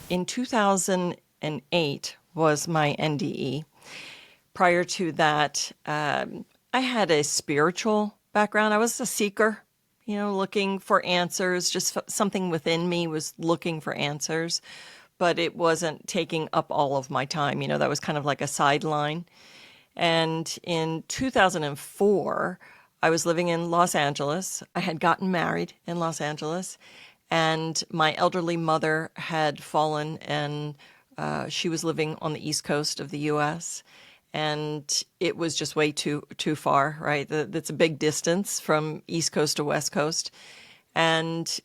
In 2008 was my NDE. Prior to that, I had a spiritual background. I was a seeker, looking for answers. Just something within me was looking for answers, but it wasn't taking up all of my time. That was kind of like a sideline. And in 2004, I was living in Los Angeles. I had gotten married in Los Angeles, and my elderly mother had fallen, and she was living on the East Coast of the U.S. And it was just way too far, right? That's a big distance from East Coast to West Coast. And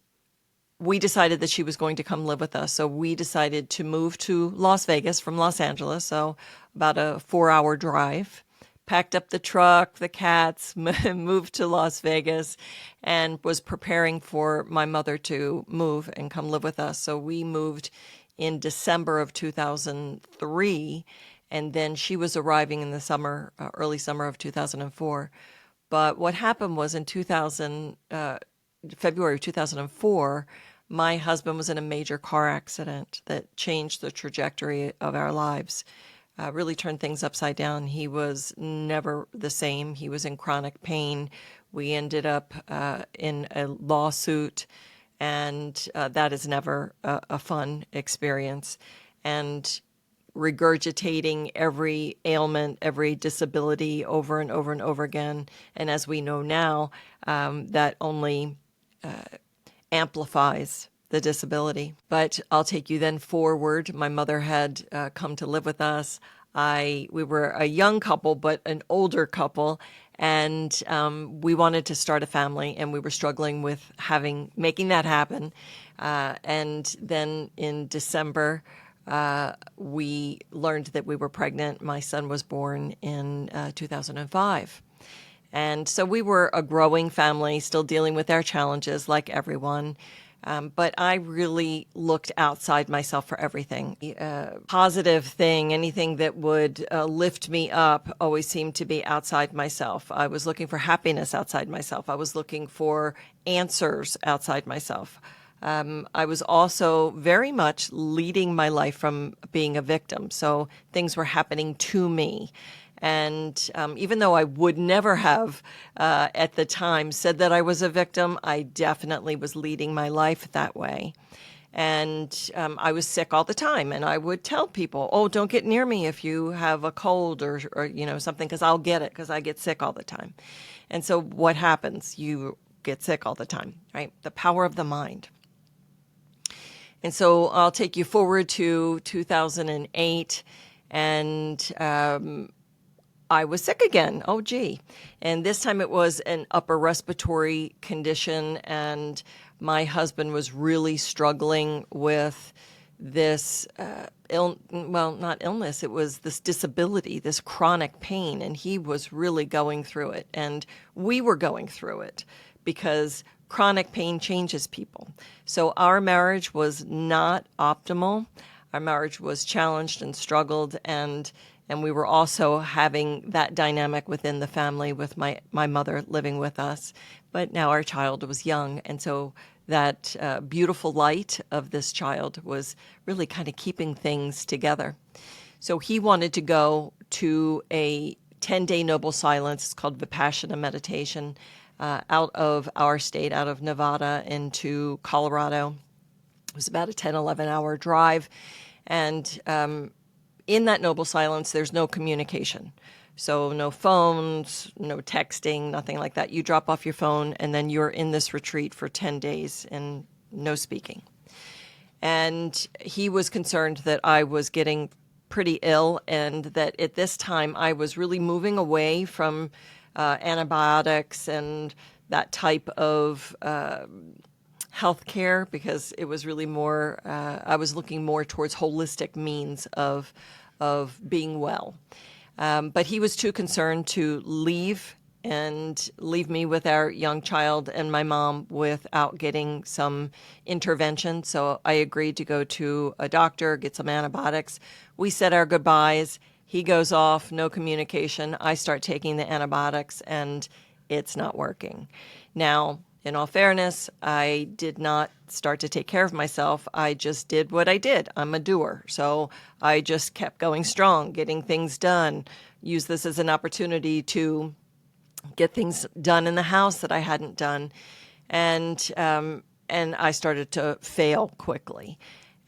we decided that she was going to come live with us. So we decided to move to Las Vegas from Los Angeles. So about a 4-hour drive, packed up the truck, the cats, moved to Las Vegas, and was preparing for my mother to move and come live with us. So we moved in December of 2003, and then she was arriving in the summer, early summer of 2004. But what happened was in February of 2004, my husband was in a major car accident that changed the trajectory of our lives, really turned things upside down. He was never the same. He was in chronic pain. We ended up in a lawsuit, and that is never a fun experience. And regurgitating every ailment, every disability over and over and over again. And as we know now, that only amplifies the disability. But I'll take you then forward. My mother had come to live with us. We were a young couple, but an older couple, and we wanted to start a family, and we were struggling with making that happen. And then in December, we learned that we were pregnant. My son was born in 2005. And so we were a growing family, still dealing with our challenges like everyone. But I really looked outside myself for everything. Positive thing, anything that would lift me up always seemed to be outside myself. I was looking for happiness outside myself. I was looking for answers outside myself. I was also very much leading my life from being a victim. So things were happening to me. And even though I would never have at the time said that I was a victim, I definitely was leading my life that way. And I was sick all the time. And I would tell people, oh, don't get near me if you have a cold or something, because I'll get it, because I get sick all the time. And so what happens? You get sick all the time, right? The power of the mind. And so I'll take you forward to 2008, and I was sick again. Oh, gee. And this time it was an upper respiratory condition, and my husband was really struggling with this not illness. It was this disability, this chronic pain, and he was really going through it. And we were going through it because chronic pain changes people. So our marriage was not optimal. Our marriage was challenged and struggled, and we were also having that dynamic within the family with my mother living with us. But now our child was young, and so that beautiful light of this child was really kind of keeping things together. So he wanted to go to a 10-day noble silence. It's called Vipassana meditation, out of our state, out of Nevada into Colorado. It was about a 10, 11-hour drive. And in that noble silence, there's no communication. So no phones, no texting, nothing like that. You drop off your phone, and then you're in this retreat for 10 days and no speaking. And he was concerned that I was getting pretty ill, and that at this time I was really moving away from antibiotics and that type of healthcare, because it was really more, I was looking more towards holistic means of being well. But he was too concerned to leave me with our young child and my mom without getting some intervention. So I agreed to go to a doctor, get some antibiotics. We said our goodbyes. He goes off, no communication. I start taking the antibiotics, and it's not working. Now, in all fairness, I did not start to take care of myself. I just did what I did. I'm a doer. So I just kept going strong, getting things done. Use this as an opportunity to get things done in the house that I hadn't done. And I started to fail quickly.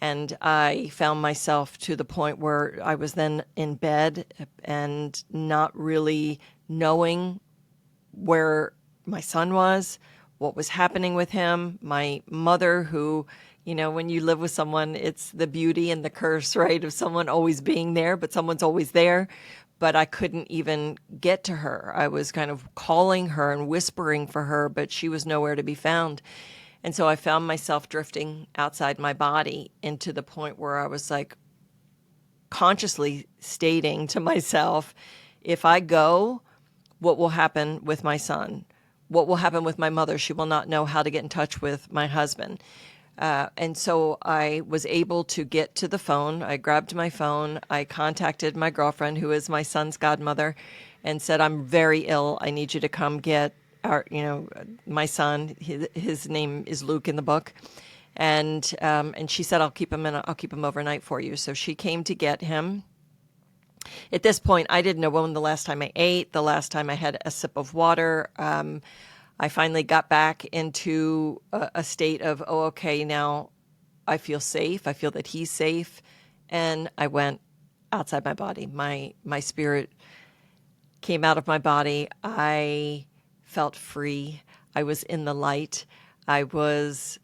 And I found myself to the point where I was then in bed and not really knowing where my son was, what was happening with him. My mother, who, when you live with someone, it's the beauty and the curse, right? Of someone always being there, but someone's always there. But I couldn't even get to her. I was kind of calling her and whispering for her, but she was nowhere to be found. And so I found myself drifting outside my body into the point where I was like consciously stating to myself, if I go, what will happen with my son? What will happen with my mother? She will not know how to get in touch with my husband. And so I was able to get to the phone. I grabbed my phone. I contacted my girlfriend, who is my son's godmother, and said, I'm very ill. I need you to come get my son. His name is Luke in the book. And she said, I'll keep him overnight for you. So she came to get him. At this point, I didn't know when the last time I ate, the last time I had a sip of water. I finally got back into a state of, okay, now I feel safe. I feel that he's safe. And I went outside my body. My spirit came out of my body. I felt free. I was in the light. I was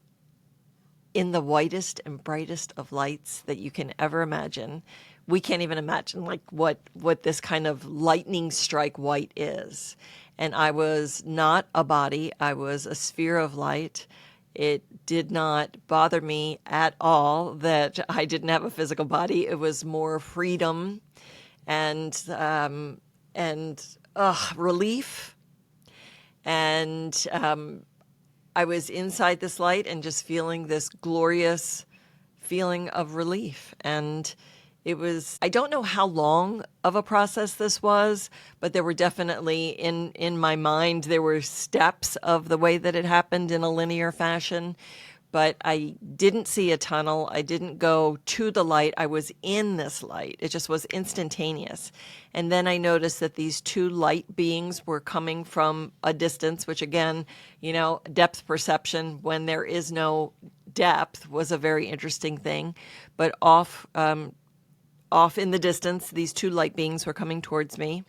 in the whitest and brightest of lights that you can ever imagine. We can't even imagine like what this kind of lightning strike white is. And I was not a body. I was a sphere of light. It did not bother me at all that I didn't have a physical body. It was more freedom and relief. And I was inside this light and just feeling this glorious feeling of relief. And it was, I don't know how long of a process this was, but there were definitely in my mind, there were steps of the way that it happened in a linear fashion. But I didn't see a tunnel. I didn't go to the light. I was in this light. It just was instantaneous. And then I noticed that these two light beings were coming from a distance, which again, depth perception when there is no depth was a very interesting thing. But off in the distance, these two light beings were coming towards me.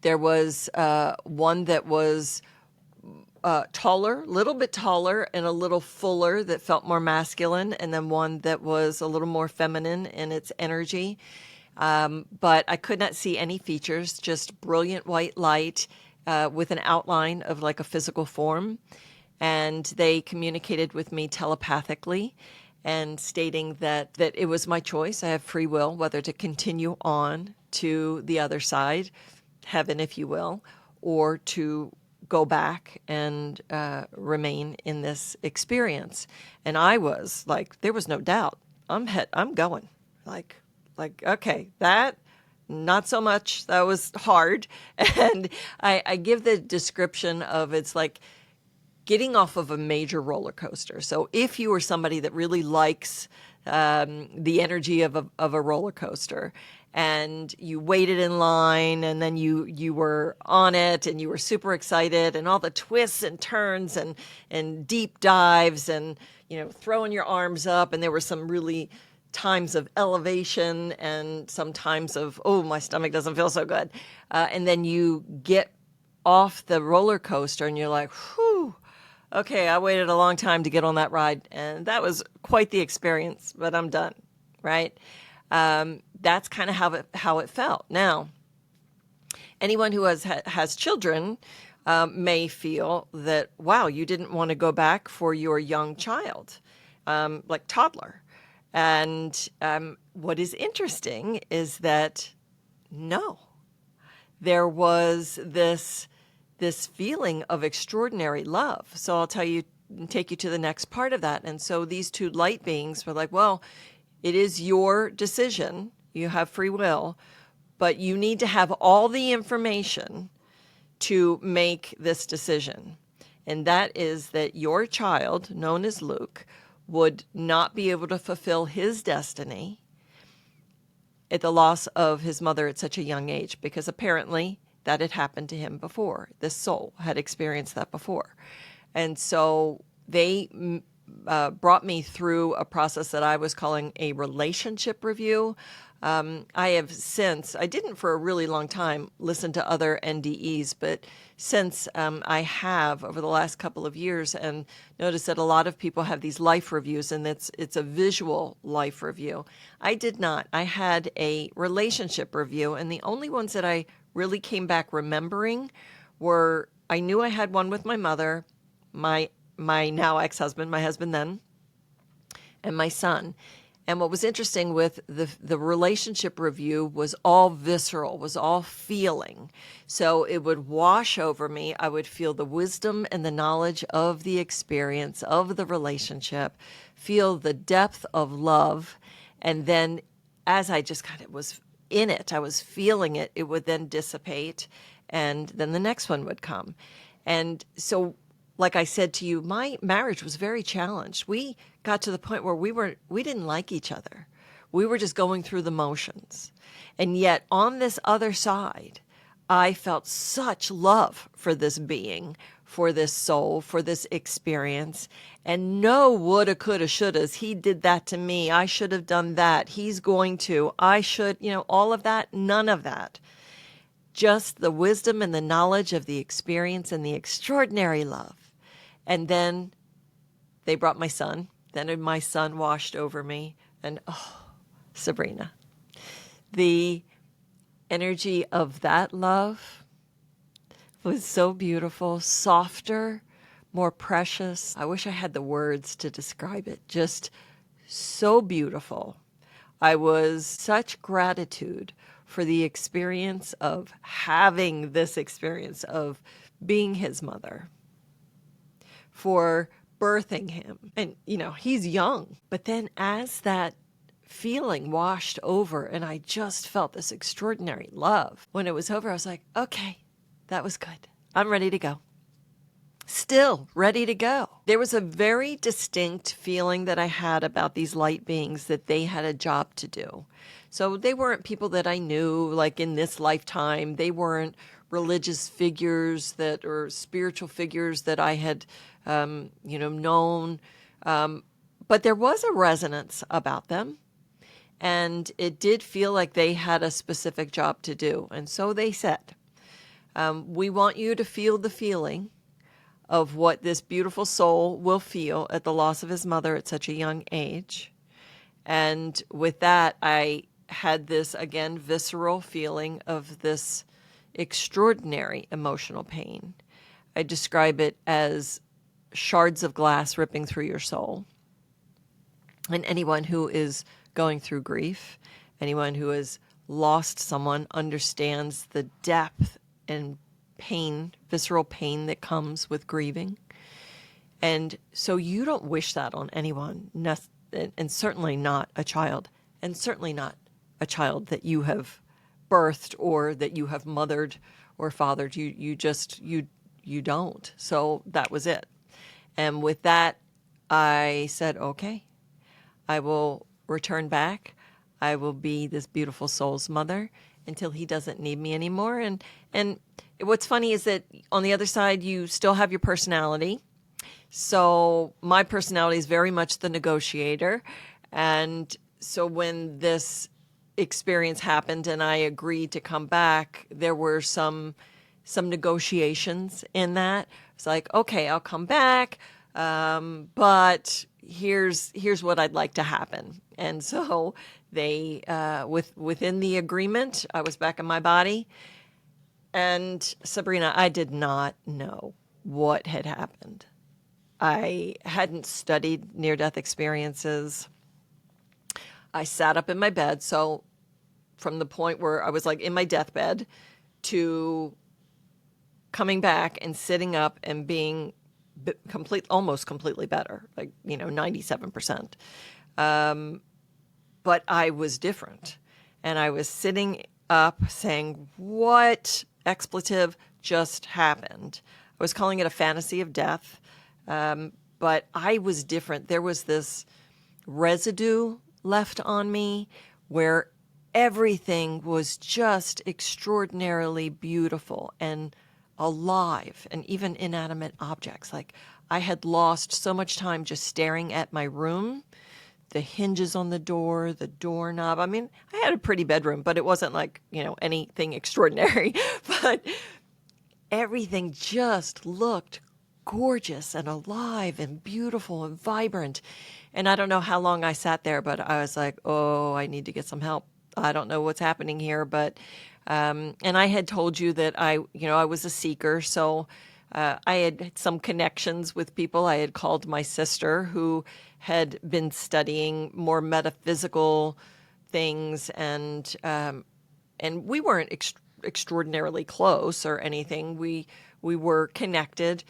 There was one that was taller, a little bit taller and a little fuller that felt more masculine, and then one that was a little more feminine in its energy. But I could not see any features, just brilliant white light with an outline of like a physical form. And they communicated with me telepathically and stating that it was my choice. I have free will, whether to continue on to the other side, heaven, if you will, or to go back and remain in this experience. And I was like, there was no doubt. I'm going. Like, okay, that, not so much. That was hard. And I give the description of it's like getting off of a major roller coaster. So if you are somebody that really likes the energy of a roller coaster, and you waited in line, and then you were on it, and you were super excited, and all the twists and turns and deep dives, and throwing your arms up, and there were some really times of elevation and some times of, oh, my stomach doesn't feel so good, and then you get off the roller coaster, and you're like, whew. Okay, I waited a long time to get on that ride, and that was quite the experience, but I'm done, right? That's kind of how it felt. Now, anyone who has children may feel that, wow, you didn't want to go back for your young child, like toddler. And what is interesting is that, no, there was this feeling of extraordinary love. So I'll take you to the next part of that. And so these two light beings were like, well, it is your decision. You have free will, but you need to have all the information to make this decision. And that is that your child, known as Luke, would not be able to fulfill his destiny at the loss of his mother at such a young age, because apparently that had happened to him before. This soul had experienced that before. And so they brought me through a process that I was calling a relationship review. I have since, I didn't for a really long time listen to other NDEs, but since I have over the last couple of years, and noticed that a lot of people have these life reviews, and it's a visual life review. I did not. I had a relationship review, and the only ones that I really came back remembering were, I knew I had one with my mother, my now ex-husband, my husband then, and my son. And what was interesting with the relationship review was all visceral, was all feeling. So it would wash over me. I would feel the wisdom and the knowledge of the experience of the relationship, feel the depth of love. And then as I just kind of was in it, I was feeling it, it would then dissipate. And then the next one would come. And so, like I said to you, my marriage was very challenged. We got to the point where we didn't like each other. We were just going through the motions. And yet on this other side, I felt such love for this being, for this soul, for this experience, and no woulda, coulda, shouldas. He did that to me. I should have done that. He's going to. I should, all of that, none of that. Just the wisdom and the knowledge of the experience and the extraordinary love. And then they brought my son. Then my son washed over me. And Sabrina, the energy of that love was so beautiful, softer, more precious. I wish I had the words to describe it. Just so beautiful. I was such gratitude for the experience of having this experience of being his mother, for birthing him. And, he's young. But then as that feeling washed over and I just felt this extraordinary love, when it was over, I was like, okay, that was good. I'm ready to go. Still ready to go. There was a very distinct feeling that I had about these light beings, that they had a job to do. So they weren't people that I knew, like in this lifetime. They weren't religious figures or spiritual figures that I had, known. But there was a resonance about them. And it did feel like they had a specific job to do. And so they said, we want you to feel the feeling of what this beautiful soul will feel at the loss of his mother at such a young age. And with that, I had this, again, visceral feeling of this extraordinary emotional pain. I describe it as shards of glass ripping through your soul. And anyone who is going through grief, anyone who has lost someone, understands the depth and pain, visceral pain that comes with grieving. And so you don't wish that on anyone, and certainly not a child, and certainly not a child that you have birthed or that you have mothered or fathered. You don't. So that was it. And with that, I said, okay, I will return back. I will be this beautiful soul's mother until he doesn't need me anymore. And what's funny is that on the other side, you still have your personality. So my personality is very much the negotiator. And so when this experience happened and I agreed to come back, there were some negotiations in that. It's like, okay, I'll come back, but here's what I'd like to happen. And so they, within the agreement, I was back in my body. And Sabrina, I did not know what had happened. I hadn't studied near-death experiences. I sat up in my bed. So from the point where I was like in my deathbed to coming back and sitting up and being almost completely better, like, 97%. But I was different. And I was sitting up saying, what expletive just happened? was calling it a fantasy of death. But I was different. There was this residue left on me where everything was just extraordinarily beautiful and alive, and even inanimate objects. Like, I had lost so much time just staring at my room, the hinges on the door, the doorknob. I mean, I had a pretty bedroom, but it wasn't like, anything extraordinary. But everything just looked gorgeous and alive and beautiful and vibrant. And I don't know how long I sat there, but I was like, oh, I need to get some help. I don't know what's happening here. But, and I had told you that I was a seeker. So I had some connections with people. I had called my sister, who had been studying more metaphysical things, and we weren't extraordinarily close or anything. We were connected,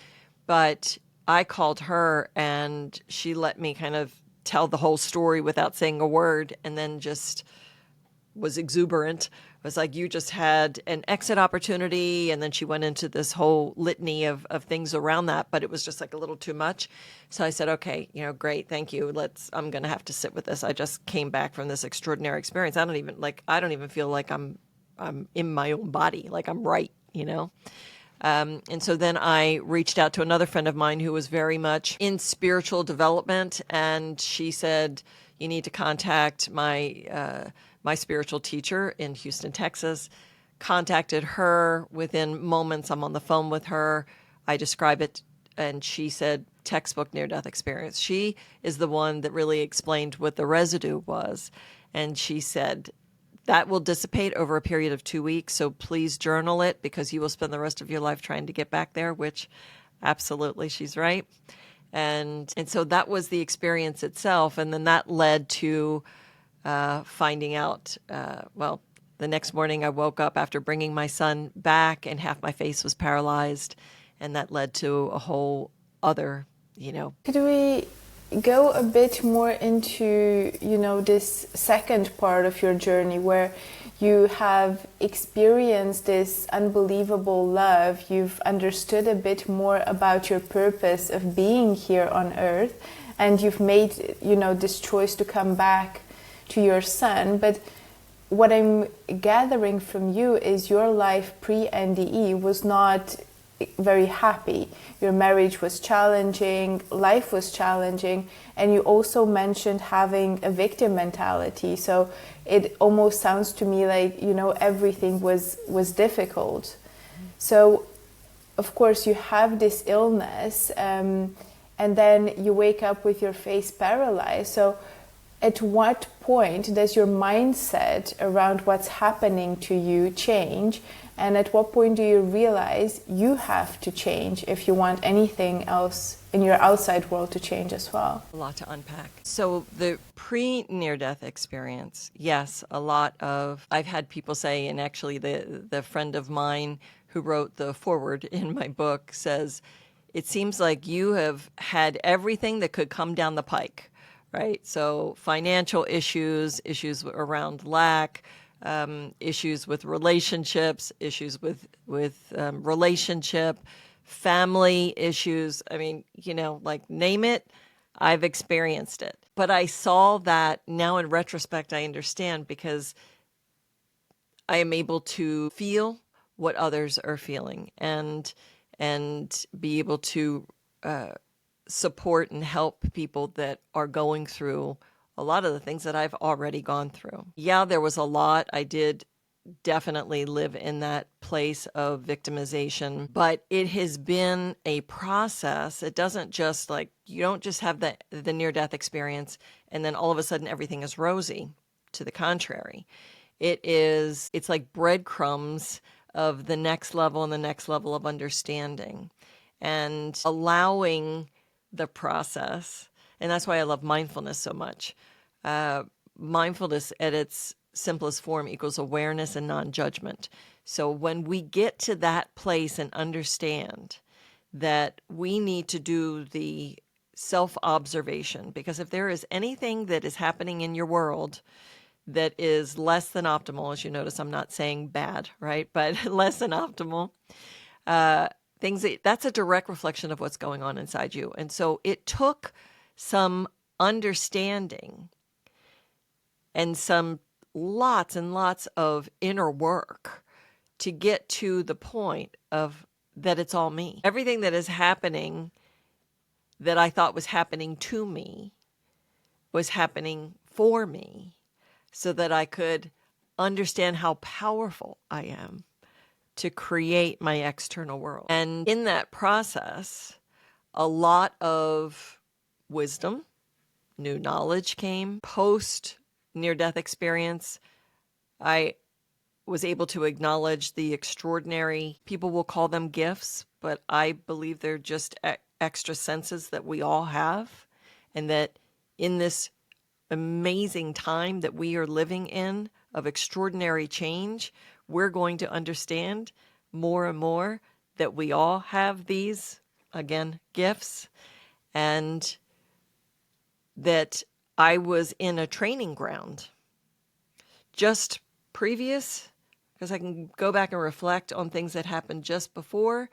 but I called her and she let me kind of tell the whole story without saying a word, and then just was exuberant. It was like, you just had an exit opportunity. And then she went into this whole litany of things around that, but it was just like a little too much. So I said, okay, great. Thank you. I'm going to have to sit with this. I just came back from this extraordinary experience. I don't even feel like I'm in my own body. Like, I'm right. And so then I reached out to another friend of mine who was very much in spiritual development. And she said, you need to contact my spiritual teacher in Houston, Texas. Contacted her. Within moments, I'm on the phone with her. I describe it, and she said, textbook near-death experience. She is the one that really explained what the residue was. And she said, that will dissipate over a period of 2 weeks, so please journal it, because you will spend the rest of your life trying to get back there, which absolutely, she's right. And so that was the experience itself. And then that led to finding out, the next morning I woke up after bringing my son back, and half my face was paralyzed. And that led to a whole other, Could we go a bit more into, this second part of your journey, where you have experienced this unbelievable love, you've understood a bit more about your purpose of being here on earth, and you've made, this choice to come back to your son. But what I'm gathering from you is your life pre-NDE was not very happy. Your marriage was challenging, life was challenging, and you also mentioned having a victim mentality. So it almost sounds to me like, everything was difficult. So of course you have this illness, and then you wake up with your face paralyzed. So at what point does your mindset around what's happening to you change? And at what point do you realize you have to change if you want anything else in your outside world to change as well? A lot to unpack. So the pre-near-death experience, yes, I've had people say, and actually the friend of mine who wrote the foreword in my book says, it seems like you have had everything that could come down the pike, right? So financial issues around lack, issues with relationships, issues with relationship, family issues. I mean, name it, I've experienced it. But I saw that now in retrospect, I understand, because I am able to feel what others are feeling, and be able to support and help people that are going through a lot of the things that I've already gone through. Yeah, there was a lot. I did definitely live in that place of victimization, but it has been a process. It doesn't just you don't just have the near-death experience and then all of a sudden everything is rosy. To the contrary, it's like breadcrumbs of the next level and the next level of understanding, and allowing the process. And that's why I love mindfulness so much. Mindfulness at its simplest form equals awareness and non-judgment. So when we get to that place and understand that we need to do the self-observation, because if there is anything that is happening in your world that is less than optimal, as you notice, I'm not saying bad, right? But less than optimal, that's a direct reflection of what's going on inside you. And so it took some understanding and some lots and lots of inner work to get to the point of that it's all me. Everything that is happening that I thought was happening to me was happening for me so that I could understand how powerful I am to create my external world. And in that process, a lot of wisdom, new knowledge came. Post near-death experience, I was able to acknowledge the extraordinary, people will call them gifts, but I believe they're just extra senses that we all have, and that in this amazing time that we are living in of extraordinary change, we're going to understand more and more that we all have these, again, gifts, and that I was in a training ground just previous, because I can go back and reflect on things that happened just before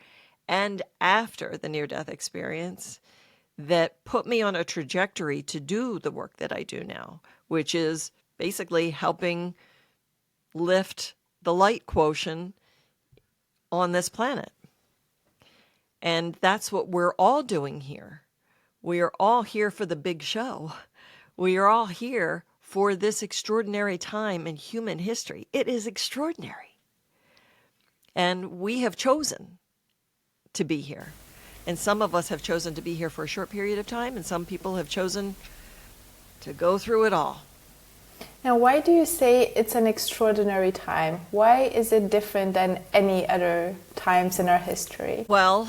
and after the near-death experience that put me on a trajectory to do the work that I do now, which is basically helping lift the light quotient on this planet. And that's what we're all doing here. We are all here for the big show. We are all here for this extraordinary time in human history. It is extraordinary. And we have chosen to be here. And some of us have chosen to be here for a short period of time, and some people have chosen to go through it all. Now, why do you say it's an extraordinary time? Why is it different than any other times in our history? Well,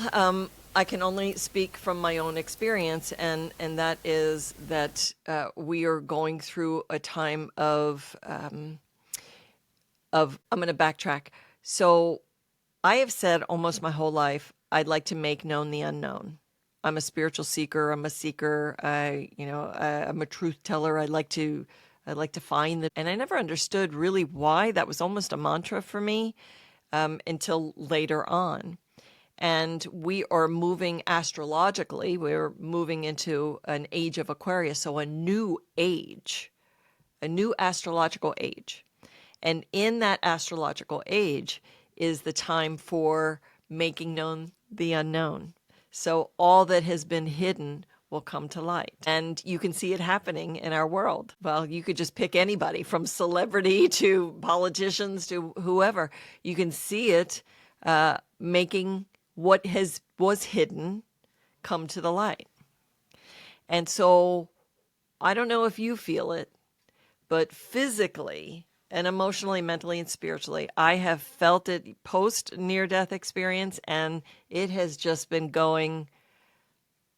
I can only speak from my own experience, and that is that we are going through a time of I'm going to backtrack. So I have said almost my whole life, I'd like to make known the unknown. I'm a spiritual seeker. I'm a seeker. I'm a truth teller. I like to find the, and I never understood really why that was almost a mantra for me until later on. And we are moving astrologically. We're moving into an age of Aquarius, so a new age, a new astrological age. And in that astrological age is the time for making known the unknown. So all that has been hidden will come to light. And you can see it happening in our world. Well, you could just pick anybody from celebrity to politicians to whoever. You can see it making what was hidden come to the light. And so I don't know if you feel it, but physically and emotionally, mentally, and spiritually, I have felt it post near-death experience, and it has just been going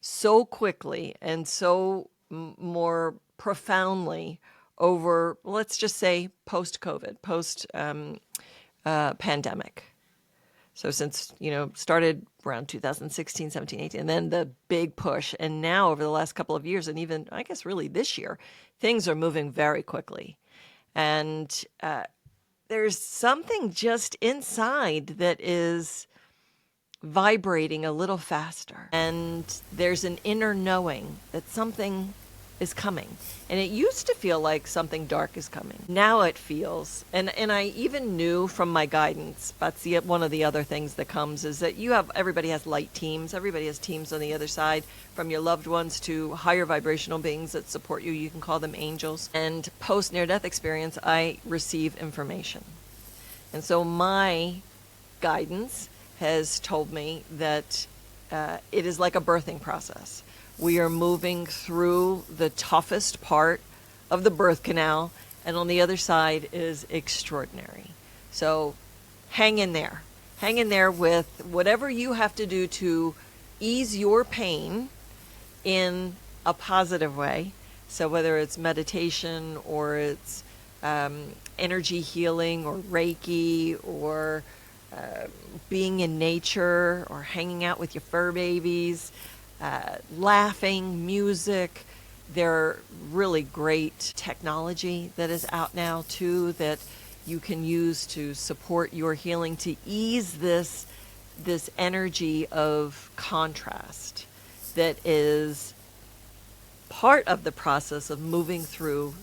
so quickly and so more profoundly over, let's just say, post-COVID, post-pandemic. So since, started around 2016, 17, 18, and then the big push. And now over the last couple of years, and even, I guess, really this year, things are moving very quickly. And there's something just inside that is vibrating a little faster. And there's an inner knowing that something is coming. And it used to feel like something dark is coming. Now it feels, and I even knew from my guidance, that's one of the other things that comes, is that everybody has light teams. Everybody has teams on the other side, from your loved ones to higher vibrational beings that support you. You can call them angels. And post near-death experience, I receive information. And so my guidance has told me that it is like a birthing process. We are moving through the toughest part of the birth canal, and on the other side is extraordinary. So hang in there. Hang in there with whatever you have to do to ease your pain in a positive way. So whether it's meditation or it's energy healing or Reiki or being in nature or hanging out with your fur babies, laughing, music. There are really great technology that is out now too that you can use to support your healing, to ease this this energy of contrast that is part of the process of moving through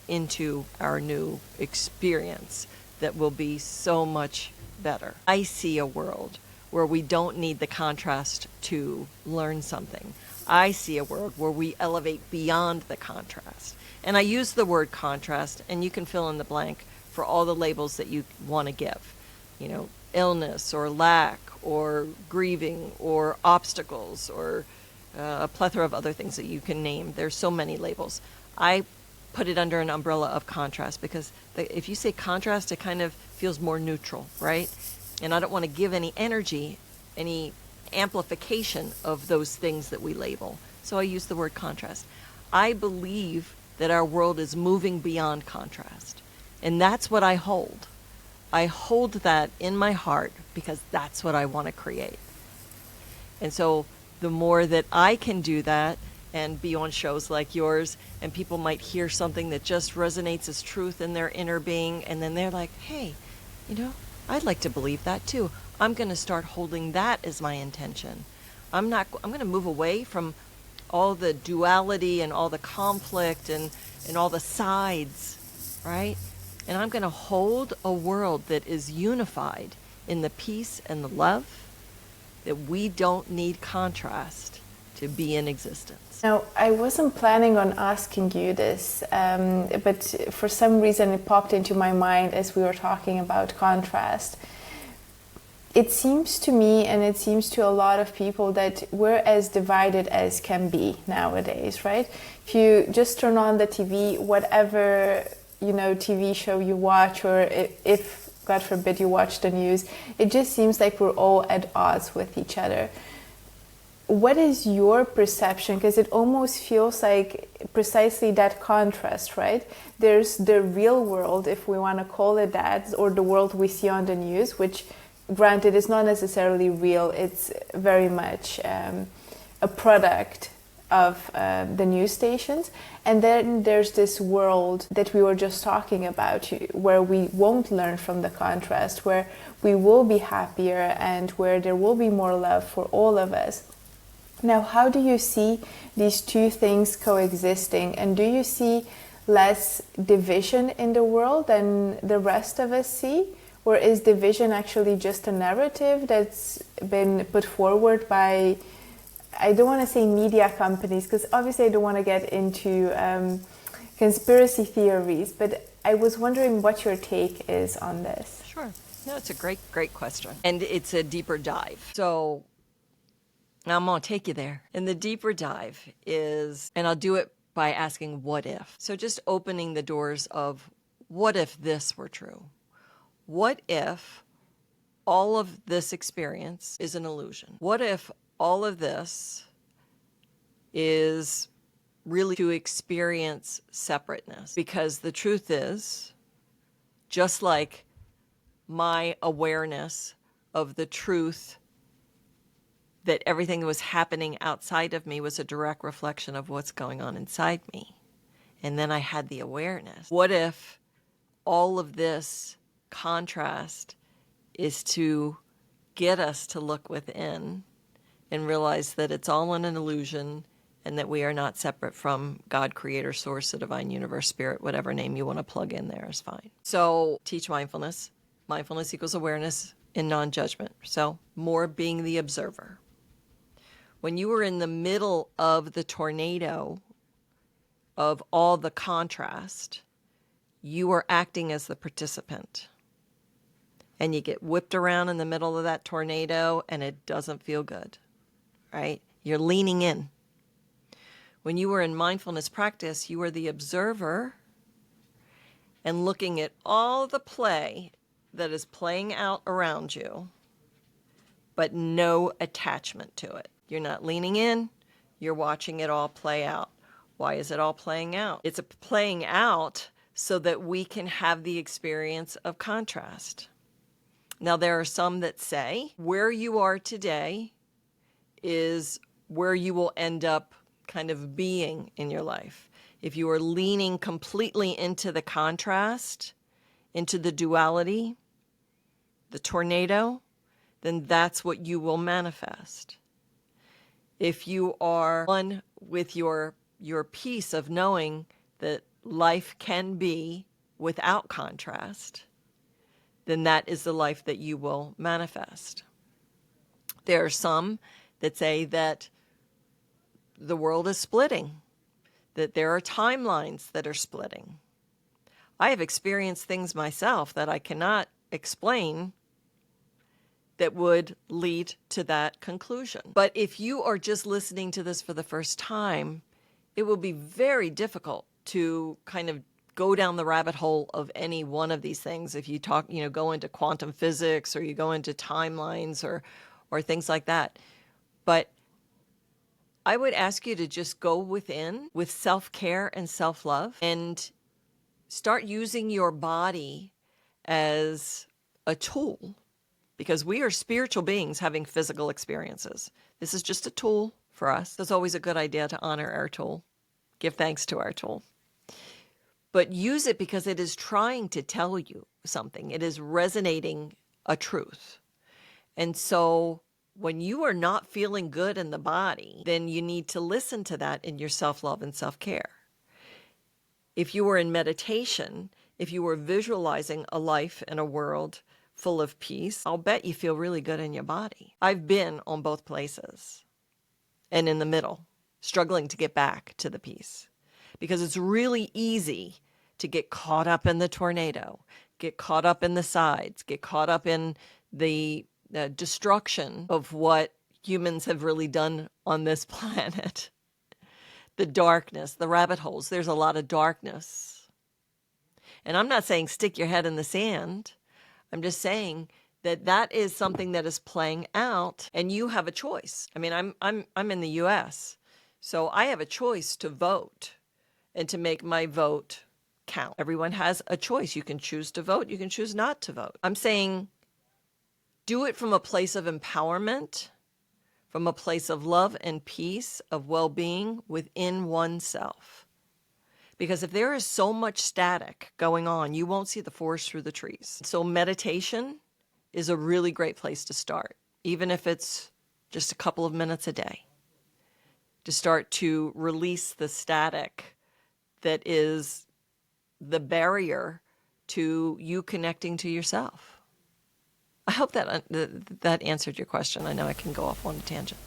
into our new experience that will be so much better. I see a world where we don't need the contrast to learn something. I see a world where we elevate beyond the contrast. And I use the word contrast, and you can fill in the blank for all the labels that you want to give. You know, illness or lack or grieving or obstacles or a plethora of other things that you can name. There's so many labels. I put it under an umbrella of contrast because if you say contrast, it kind of feels more neutral, right? And I don't want to give any energy, any amplification of those things that we label. So I use the word contrast. I believe that our world is moving beyond contrast. And that's what I hold. I hold that in my heart because that's what I want to create. And so the more that I can do that and be on shows like yours, and people might hear something that just resonates as truth in their inner being, and then they're like, hey, you know, I'd like to believe that too. I'm going to start holding that as my intention. I'm going to move away from all the duality and all the conflict and all the sides, right? And I'm going to hold a world that is unified in the peace and the love, that we don't need contrast to be in existence. Now, I wasn't planning on asking you this, but for some reason it popped into my mind as we were talking about contrast. It seems to me, and it seems to a lot of people, that we're as divided as can be nowadays, right? If you just turn on the TV, whatever, you know, TV show you watch, or if God forbid you watch the news, it just seems like we're all at odds with each other. What is your perception? Because it almost feels like precisely that contrast, right? There's the real world, if we want to call it that, or the world we see on the news, which, granted, is not necessarily real. It's very much a product of the news stations. And then there's this world that we were just talking about, where we won't learn from the contrast, where we will be happier and where there will be more love for all of us. Now, how do you see these two things coexisting? And do you see less division in the world than the rest of us see? Or is division actually just a narrative that's been put forward by, I don't want to say media companies, because obviously I don't want to get into conspiracy theories, but I was wondering what your take is on this. Sure. No, it's a great question. And it's a deeper dive. So now I'm going to take you there. And the deeper dive is, and I'll do it by asking what if. So just opening the doors of what if this were true? What if all of this experience is an illusion? What if all of this is really to experience separateness? Because the truth is, just like my awareness of the truth that everything that was happening outside of me was a direct reflection of what's going on inside me. And then I had the awareness. What if all of this contrast is to get us to look within and realize that it's all in an illusion and that we are not separate from God, Creator, Source, the Divine Universe, Spirit, whatever name you want to plug in there is fine. So teach mindfulness. Mindfulness equals awareness in non-judgment. So more being the observer. When you were in the middle of the tornado of all the contrast, you are acting as the participant. And you get whipped around in the middle of that tornado and it doesn't feel good, right? You're leaning in. When you were in mindfulness practice, you were the observer and looking at all the play that is playing out around you, but no attachment to it. You're not leaning in, you're watching it all play out. Why is it all playing out? It's playing out so that we can have the experience of contrast. Now, there are some that say where you are today is where you will end up kind of being in your life. If you are leaning completely into the contrast, into the duality, the tornado, then that's what you will manifest. If you are one with your peace of knowing that life can be without contrast, then that is the life that you will manifest. There are some that say that the world is splitting, that there are timelines that are splitting. I have experienced things myself that I cannot explain that would lead to that conclusion. But if you are just listening to this for the first time, it will be very difficult to kind of go down the rabbit hole of any one of these things. If you talk, go into quantum physics or you go into timelines or things like that. But I would ask you to just go within with self-care and self-love and start using your body as a tool, because we are spiritual beings having physical experiences. This is just a tool for us. It's always a good idea to honor our tool, give thanks to our tool. But use it because it is trying to tell you something. It is resonating a truth. And so when you are not feeling good in the body, then you need to listen to that in your self-love and self-care. If you were in meditation, if you were visualizing a life in a world full of peace, I'll bet you feel really good in your body. I've been on both places and in the middle, struggling to get back to the peace, because it's really easy to get caught up in the tornado, get caught up in the sides, get caught up in the destruction of what humans have really done on this planet. The darkness, the rabbit holes, there's a lot of darkness. And I'm not saying stick your head in the sand. I'm just saying that that is something that is playing out and you have a choice. I mean, I'm in the US, so I have a choice to vote and to make my vote count. Everyone has a choice. You can choose to vote, you can choose not to vote. I'm saying do it from a place of empowerment, from a place of love and peace, of well-being within oneself. Because if there is so much static going on, you won't see the forest through the trees. So meditation is a really great place to start, even if it's just a couple of minutes a day, to start to release the static that is the barrier to you connecting to yourself. I hope that that answered your question. I know I can go off on a tangent.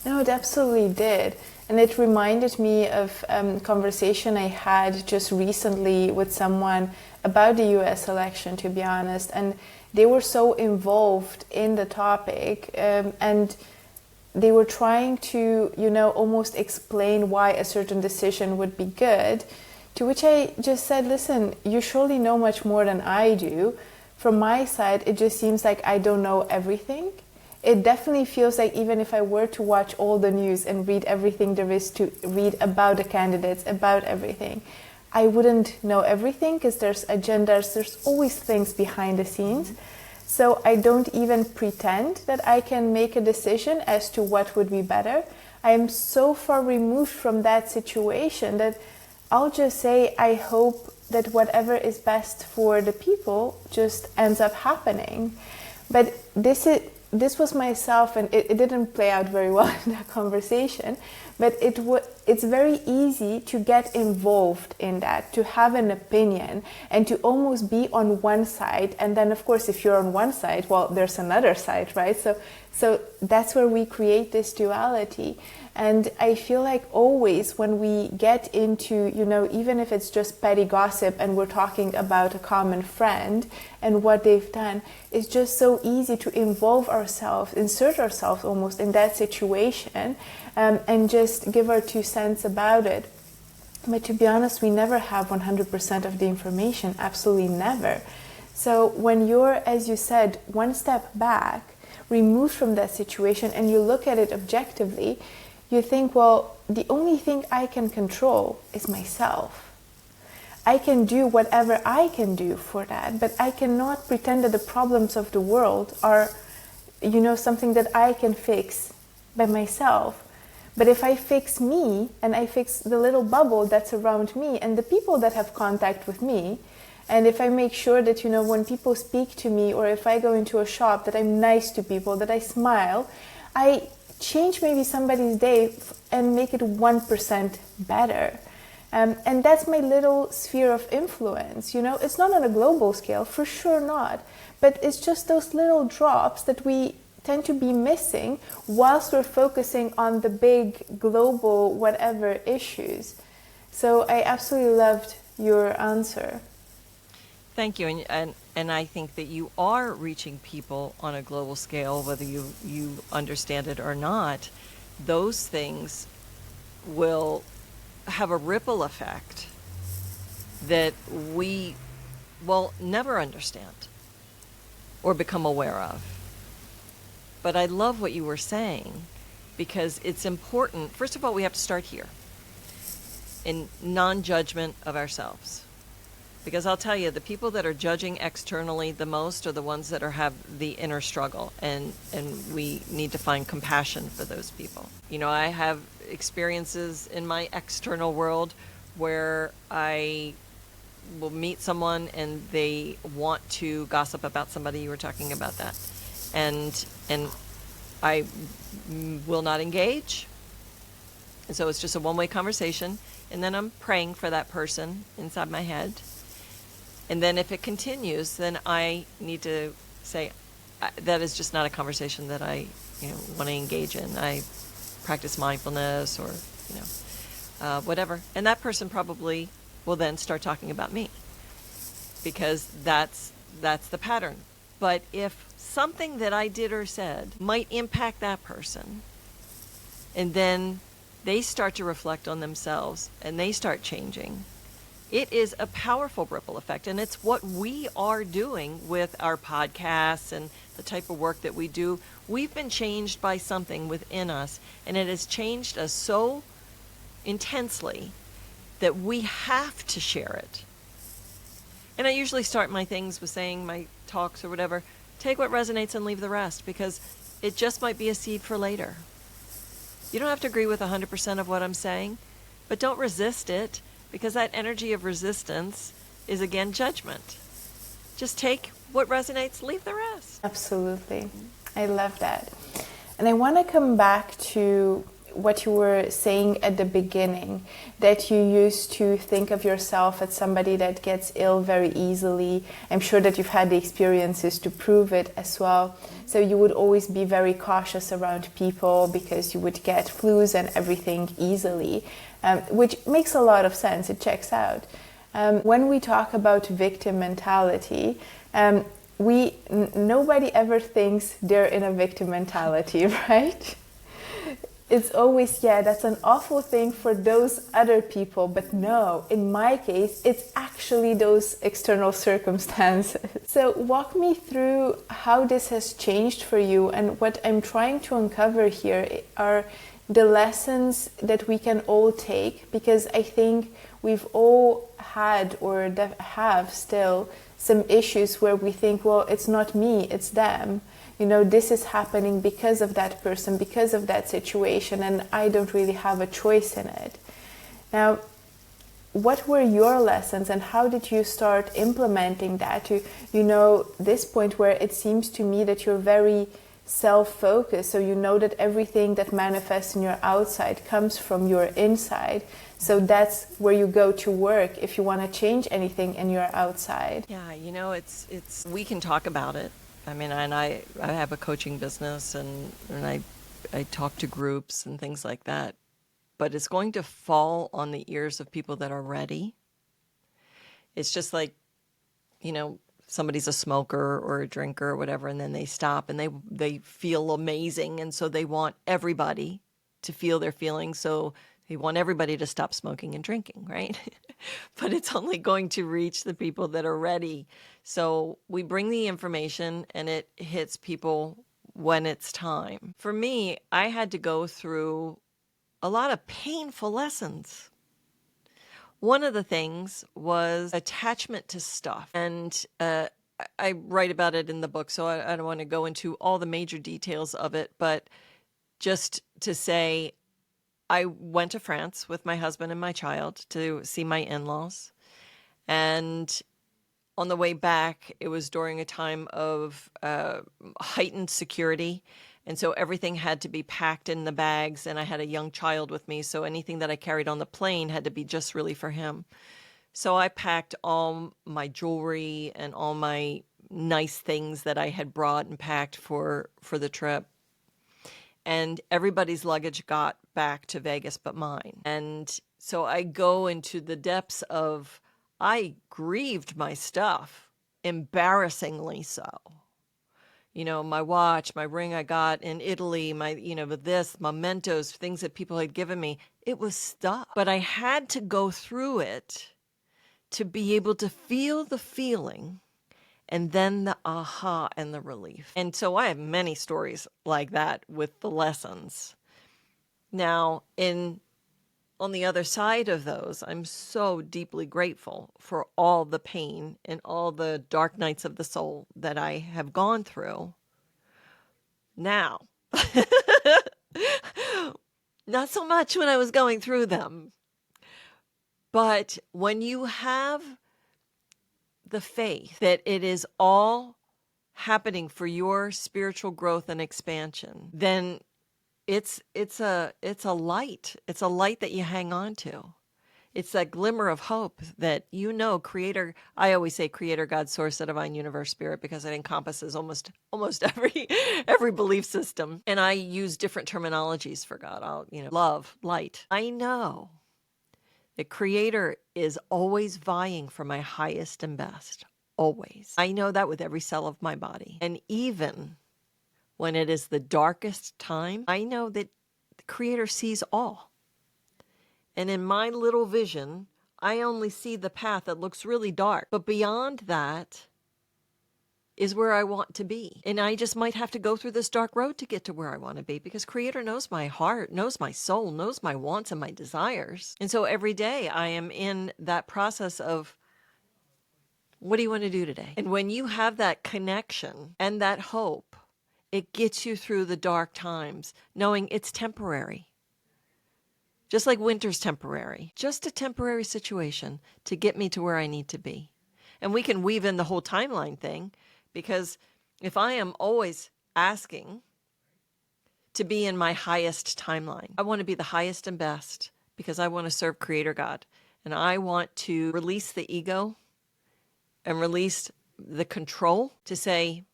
No, it absolutely did. And it reminded me of a conversation I had just recently with someone about the US election, to be honest. And they were so involved in the topic and they were trying to, almost explain why a certain decision would be good. To which I just said, listen, you surely know much more than I do. From my side, it just seems like I don't know everything. It definitely feels like even if I were to watch all the news and read everything there is to read about the candidates, about everything, I wouldn't know everything because there's agendas, there's always things behind the scenes. So I don't even pretend that I can make a decision as to what would be better. I am so far removed from that situation that I'll just say I hope that whatever is best for the people just ends up happening. But this was myself, and it didn't play out very well in that conversation, but it's very easy to get involved in that, to have an opinion and to almost be on one side. And then of course if you're on one side, well, there's another side, right? So that's where we create this duality. And I feel like always when we get into, even if it's just petty gossip and we're talking about a common friend and what they've done, it's just so easy to involve ourselves, insert ourselves almost in that situation and just give our 2 cents about it. But to be honest, we never have 100% of the information, absolutely never. So when you're, as you said, one step back, removed from that situation and you look at it objectively, you think, well, the only thing I can control is myself. I can do whatever I can do for that, but I cannot pretend that the problems of the world are, something that I can fix by myself. But if I fix me and I fix the little bubble that's around me and the people that have contact with me, And if I make sure that, when people speak to me, or if I go into a shop, that I'm nice to people, that I smile, I change maybe somebody's day and make it 1% better. And that's my little sphere of influence. It's not on a global scale, for sure not. But it's just those little drops that we tend to be missing whilst we're focusing on the big global whatever issues. So I absolutely loved your answer. Thank you. And I think that you are reaching people on a global scale, whether you understand it or not. Those things will have a ripple effect that we will never understand or become aware of. But I love what you were saying, because it's important. First of all, we have to start here in non-judgment of ourselves. Because I'll tell you, the people that are judging externally the most are the ones that have the inner struggle, and we need to find compassion for those people. I have experiences in my external world where I will meet someone and they want to gossip about somebody. You were talking about that. And I will not engage. And so it's just a one-way conversation. And then I'm praying for that person inside my head. And then if it continues, then I need to say, that is just not a conversation that I want to engage in. I practice mindfulness, or whatever. And that person probably will then start talking about me, because that's the pattern. But if something that I did or said might impact that person, and then they start to reflect on themselves and they start changing, it is a powerful ripple effect. And it's what we are doing with our podcasts and the type of work that we do. We've been changed by something within us, and it has changed us so intensely that we have to share it. And I usually start my things with saying, my talks or whatever, take what resonates and leave the rest, because it just might be a seed for later. You don't have to agree with 100% of what I'm saying, but don't resist it, because that energy of resistance is, again, judgment. Just take what resonates, leave the rest. Absolutely. I love that. And I want to come back to what you were saying at the beginning, that you used to think of yourself as somebody that gets ill very easily. I'm sure that you've had the experiences to prove it as well. So you would always be very cautious around people because you would get flus and everything easily, which makes a lot of sense. It checks out. When we talk about victim mentality, nobody ever thinks they're in a victim mentality, right? It's always, that's an awful thing for those other people. But no, in my case, it's actually those external circumstances. So walk me through how this has changed for you. And what I'm trying to uncover here are the lessons that we can all take, because I think we've all had or have still some issues where we think, well, it's not me, it's them. This is happening because of that person, because of that situation, and I don't really have a choice in it. Now, what were your lessons, and how did you start implementing that to, this point where it seems to me that you're very self-focused, so you know that everything that manifests in your outside comes from your inside. So that's where you go to work if you want to change anything in your outside. Yeah, it's we can talk about it. I mean, and I have a coaching business, and I talk to groups and things like that. But it's going to fall on the ears of people that are ready. It's just like, somebody's a smoker or a drinker or whatever, and then they stop and they feel amazing, and so they want everybody to feel their feelings. So they want everybody to stop smoking and drinking, right? But it's only going to reach the people that are ready. So we bring the information and it hits people when it's time. For me, I had to go through a lot of painful lessons. One of the things was attachment to stuff. And I write about it in the book, so I don't want to go into all the major details of it, but just to say, I went to France with my husband and my child to see my in-laws. And On the way back, it was during a time of heightened security. And so everything had to be packed in the bags. And I had a young child with me. So anything that I carried on the plane had to be just really for him. So I packed all my jewelry and all my nice things that I had brought and packed for the trip. And everybody's luggage got back to Vegas but mine. And so I go into the depths of, I grieved my stuff, embarrassingly so. You know, my watch, my ring I got in Italy, my, this, mementos, things that people had given me. It was stuff. But I had to go through it to be able to feel the feeling and then the aha and the relief. And so I have many stories like that with the lessons. Now, on the other side of those, I'm so deeply grateful for all the pain and all the dark nights of the soul that I have gone through. Now, not so much when I was going through them, but when you have the faith that it is all happening for your spiritual growth and expansion, then it's a light. It's a light that you hang on to. It's that glimmer of hope that creator, I always say creator, God, source, the divine universe, spirit, because it encompasses almost every belief system. And I use different terminologies for God. Love, light. I know the creator is always vying for my highest and best. Always. I know that with every cell of my body. And even when it is the darkest time, I know that the creator sees all. And in my little vision, I only see the path that looks really dark. But beyond that is where I want to be. And I just might have to go through this dark road to get to where I want to be, because Creator knows my heart, knows my soul, knows my wants and my desires. And so every day I am in that process of, what do you want to do today? And when you have that connection and that hope, it gets you through the dark times, knowing it's temporary. Just like winter's temporary, just a temporary situation to get me to where I need to be. And we can weave in the whole timeline thing, because if I am always asking to be in my highest timeline, I want to be the highest and best because I want to serve Creator God. And I want to release the ego and release the control to say,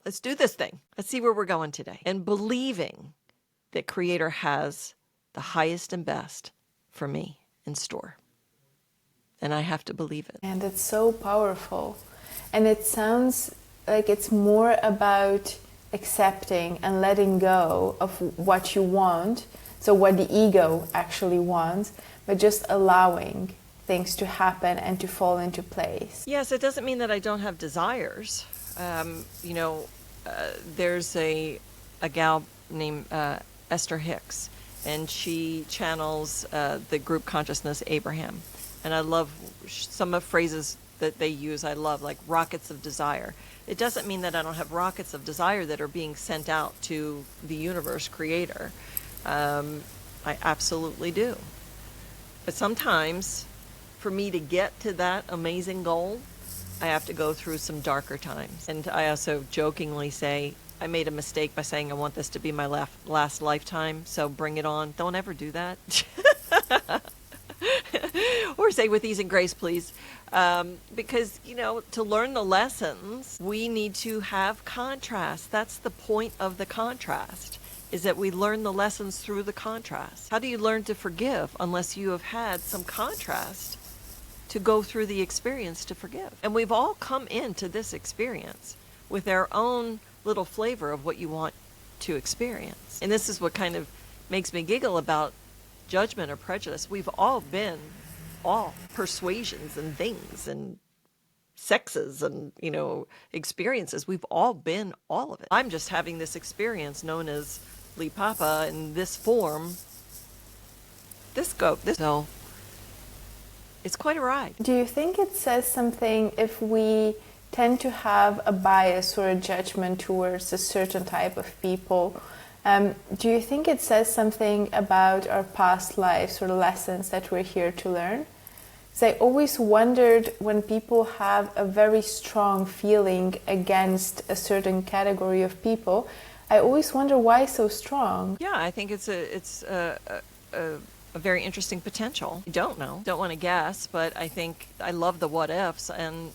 let's do this thing. Let's see where we're going today. And believing that Creator has the highest and best for me in store. And I have to believe it. And it's so powerful. And it sounds like it's more about accepting and letting go of what you want, so what the ego actually wants, but just allowing things to happen and to fall into place. Yes, it doesn't mean that I don't have desires. There's a gal named Esther Hicks, and she channels the group consciousness Abraham. And I love some of the phrases that they use. I love, like rockets of desire. It doesn't mean that I don't have rockets of desire that are being sent out to the universe creator. I absolutely do. But sometimes, for me to get to that amazing goal, I have to go through some darker times. And I also jokingly say, I made a mistake by saying I want this to be my last lifetime, so bring it on. Don't ever do that. Or say with ease and grace, please. Because, to learn the lessons, we need to have contrast. That's the point of the contrast, is that we learn the lessons through the contrast. How do you learn to forgive unless you have had some contrast to go through the experience to forgive? And we've all come into this experience with our own little flavor of what you want to experience. And this is what kind of makes me giggle about judgment or prejudice. We've all been all persuasions and things and sexes and, experiences. We've all been all of it. I'm just having this experience known as Lee Papa in this form. So it's quite a ride. Do you think it says something if we tend to have a bias or a judgment towards a certain type of people? Do you think it says something about our past lives or the lessons that we're here to learn? So I always wondered when people have a very strong feeling against a certain category of people, I always wonder why so strong. Yeah, I think it's a very interesting potential. I don't know, don't want to guess, but I think I love the what ifs, and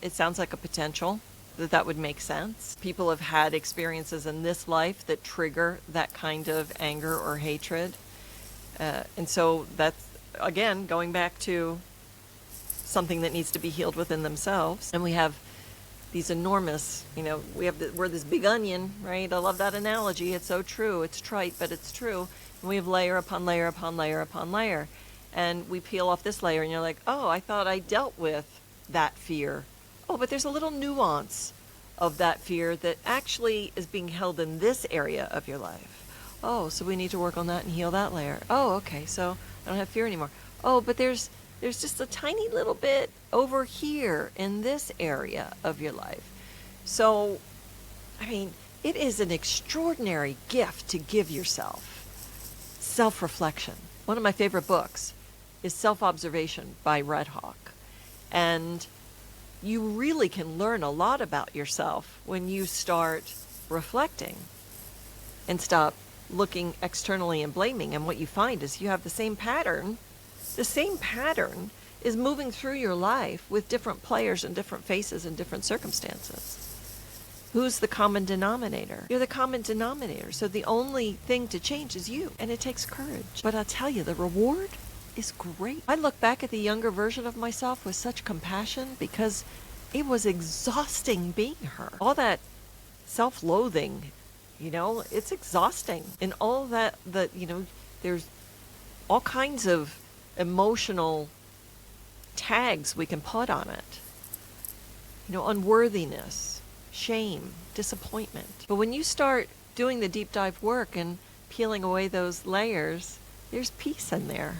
it sounds like a potential that would make sense. People have had experiences in this life that trigger that kind of anger or hatred, and so that's again going back to something that needs to be healed within themselves. And we have these enormous, we're this big onion, right? I love that analogy. It's so true. It's trite, but it's true. And we have layer upon layer upon layer upon layer. And we peel off this layer and you're like, oh, I thought I dealt with that fear. Oh, but there's a little nuance of that fear that actually is being held in this area of your life. Oh, so we need to work on that and heal that layer. Oh, okay, so I don't have fear anymore. Oh, but there's just a tiny little bit over here in this area of your life. So, I mean, it is an extraordinary gift to give yourself self-reflection. One of my favorite books is Self-Observation by Red Hawk. And you really can learn a lot about yourself when you start reflecting and stop looking externally and blaming. And what you find is you have the same pattern is moving through your life with different players and different faces and different circumstances. Who's the common denominator? You're the common denominator. So the only thing to change is you. And it takes courage. But I'll tell you, the reward is great. I look back at the younger version of myself with such compassion because it was exhausting being her. All that self-loathing, it's exhausting. And all that, there's all kinds of emotional tags we can put on it. Unworthiness, shame, disappointment. But when you start doing the deep dive work and peeling away those layers, there's peace in there.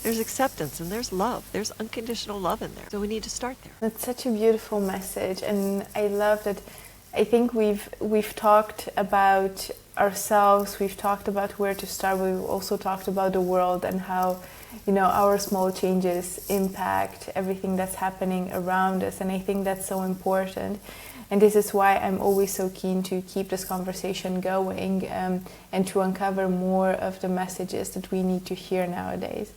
There's acceptance and there's love. There's unconditional love in there. So we need to start there. That's such a beautiful message, and I love that. I think we've talked about ourselves, we've talked about where to start, but we've also talked about the world and how our small changes impact everything that's happening around us, and I think that's so important. And this is why I'm always so keen to keep this conversation going and to uncover more of the messages that we need to hear nowadays.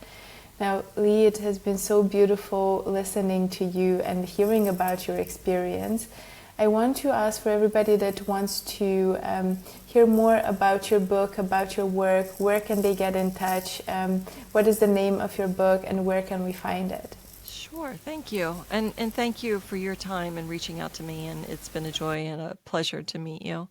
Now, Lee, it has been so beautiful listening to you and hearing about your experience. I want to ask for everybody that wants to hear more about your book, about your work, where can they get in touch? What is the name of your book and where can we find it? Sure, thank you. And thank you for your time and reaching out to me. And it's been a joy and a pleasure to meet you.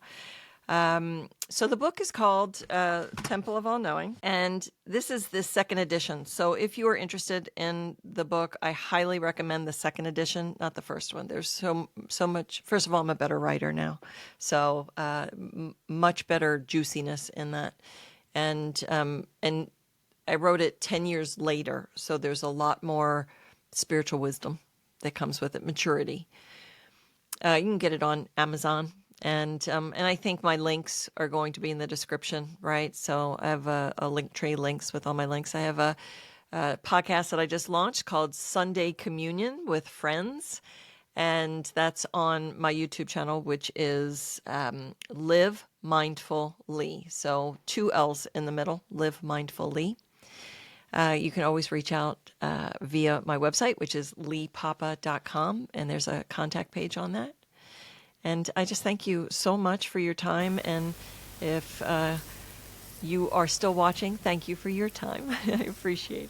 So the book is called Temple of All Knowing, and this is the second edition. So if you are interested in the book, I highly recommend the second edition, not the first one. There's so much. First of all, I'm a better writer now, so much better juiciness in that, and I wrote it 10 years later, so there's a lot more spiritual wisdom that comes with it, maturity. You can get it on Amazon. And I think my links are going to be in the description, right? So I have a link tree links with all my links. I have a podcast that I just launched called Sunday Communion with Friends. And that's on my YouTube channel, which is Live Mindfully. So 2 L's in the middle, Live Mindfully. You can always reach out via my website, which is leepapa.com. And there's a contact page on that. And I just thank you so much for your time. And if you are still watching, thank you for your time. I appreciate it.